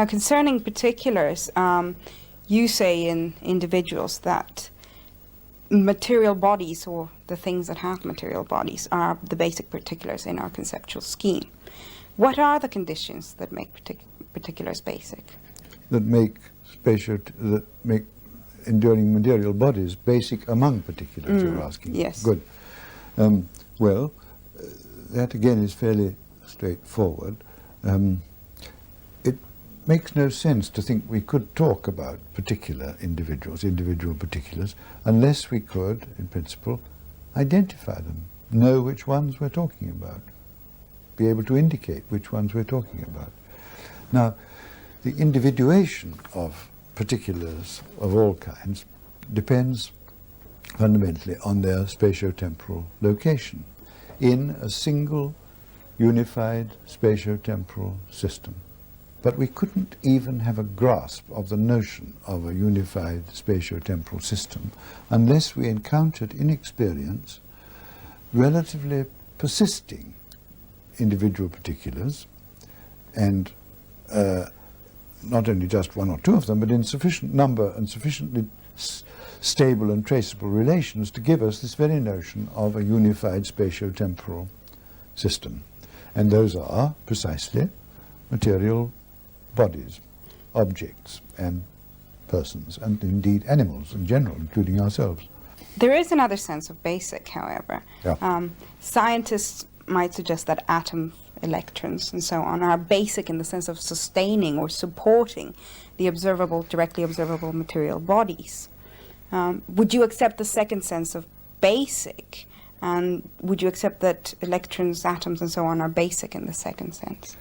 Now, concerning particulars, you say in individuals that material bodies, or the things that have material bodies, are the basic particulars in our conceptual scheme. What are the conditions that make particulars basic? That make enduring material bodies basic among particulars, you're asking? Yes. Good. Well, that again is fairly straightforward. It makes no sense to think we could talk about particular individuals, individual particulars, unless we could, in principle, identify them, know which ones we're talking about, be able to indicate which ones we're talking about. Now, the individuation of particulars of all kinds depends fundamentally on their spatio-temporal location in a single unified spatio-temporal system. But we couldn't even have a grasp of the notion of a unified spatio-temporal system unless we encountered in experience relatively persisting individual particulars, and not only just one or two of them, but in sufficient number and sufficiently stable and traceable relations to give us this very notion of a unified spatio-temporal system. And those are precisely material bodies, objects, and persons, and indeed animals in general, including ourselves. There is another sense of basic, however. Yeah. Scientists might suggest that atoms, electrons, and so on are basic in the sense of sustaining or supporting the directly observable material bodies. Would you accept the second sense of basic? And would you accept that electrons, atoms, and so on are basic in the second sense?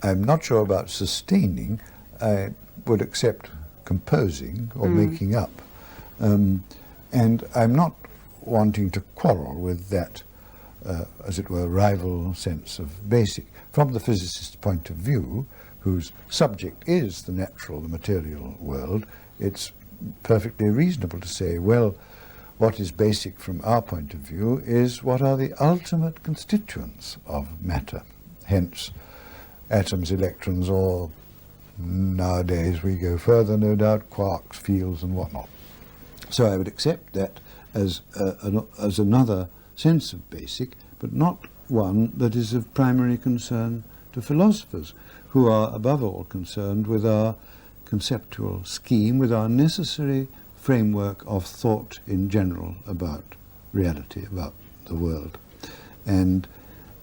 I'm not sure about sustaining. I would accept composing or making up. And I'm not wanting to quarrel with that, as it were, rival sense of basic. From the physicist's point of view, whose subject is the natural, the material world, it's perfectly reasonable to say, well, what is basic from our point of view is what are the ultimate constituents of matter. Hence, atoms, electrons, or nowadays we go further, no doubt, quarks, fields, and whatnot. So I would accept that as another sense of basic, but not one that is of primary concern to philosophers, who are above all concerned with our conceptual scheme, with our necessary framework of thought in general about reality, about the world. And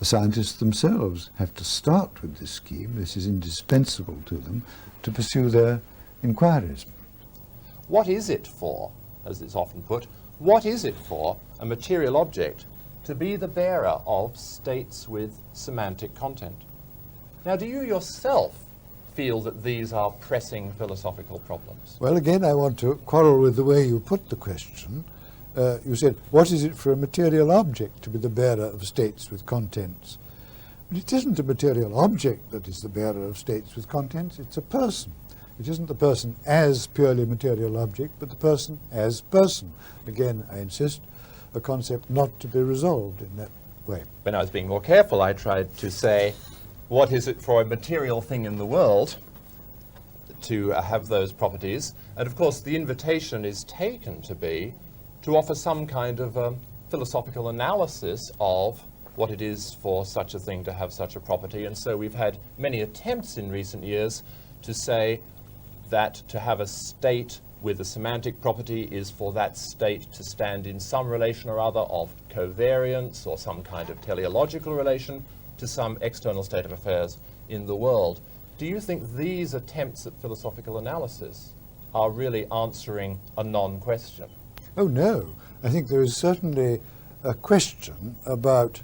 the scientists themselves have to start with this scheme. This is indispensable to them to pursue their inquiries. What is it for, as it's often put, what is it for a material object to be the bearer of states with semantic content? Now, do you yourself feel that these are pressing philosophical problems? Well, again, I want to quarrel with the way you put the question. You said, what is it for a material object to be the bearer of states with contents? But it isn't a material object that is the bearer of states with contents, it's a person. It isn't the person as purely material object, but the person as person. Again, I insist, a concept not to be resolved in that way. When I was being more careful, I tried to say, what is it for a material thing in the world to have those properties? And of course, the invitation is taken to be to offer some kind of philosophical analysis of what it is for such a thing to have such a property. And so we've had many attempts in recent years to say that to have a state with a semantic property is for that state to stand in some relation or other of covariance or some kind of teleological relation to some external state of affairs in the world. Do you think these attempts at philosophical analysis are really answering a non-question? Oh, no. I think there is certainly a question about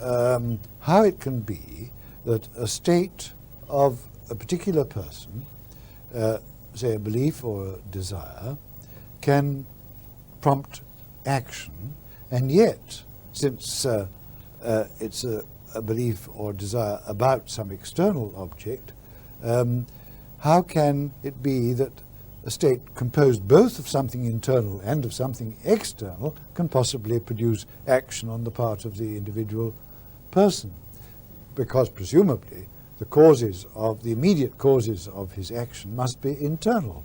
how it can be that a state of a particular person, say a belief or a desire, can prompt action, and yet, since it's a belief or desire about some external object, how can it be that a state composed both of something internal and of something external can possibly produce action on the part of the individual person? Because presumably the causes of, the immediate causes of his action must be internal.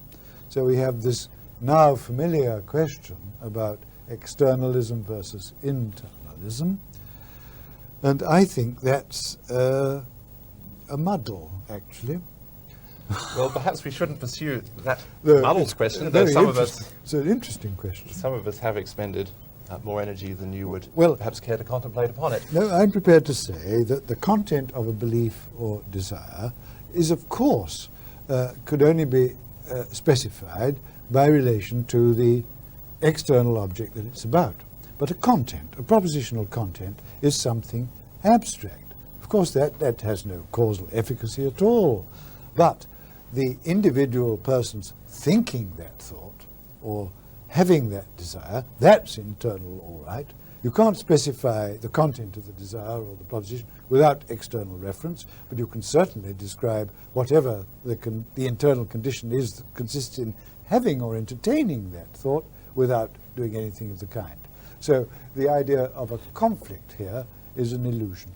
So we have this now familiar question about externalism versus internalism, and I think that's a muddle, actually. Well, perhaps we shouldn't pursue that The- muddled it's question, a though very some of interest- us It's an interesting question. have expended more energy than you would Well- perhaps care to contemplate upon it. No, I'm prepared to say that the content of a belief or desire is, of course, could only be specified by relation to the external object that it's about. But a content, a propositional content, is something abstract. Of course, that has no causal efficacy at all. But the individual person's thinking that thought or having that desire, that's internal, all right. You can't specify the content of the desire or the proposition without external reference, but you can certainly describe whatever the internal condition is that consists in having or entertaining that thought without doing anything of the kind. So the idea of a conflict here is an illusion.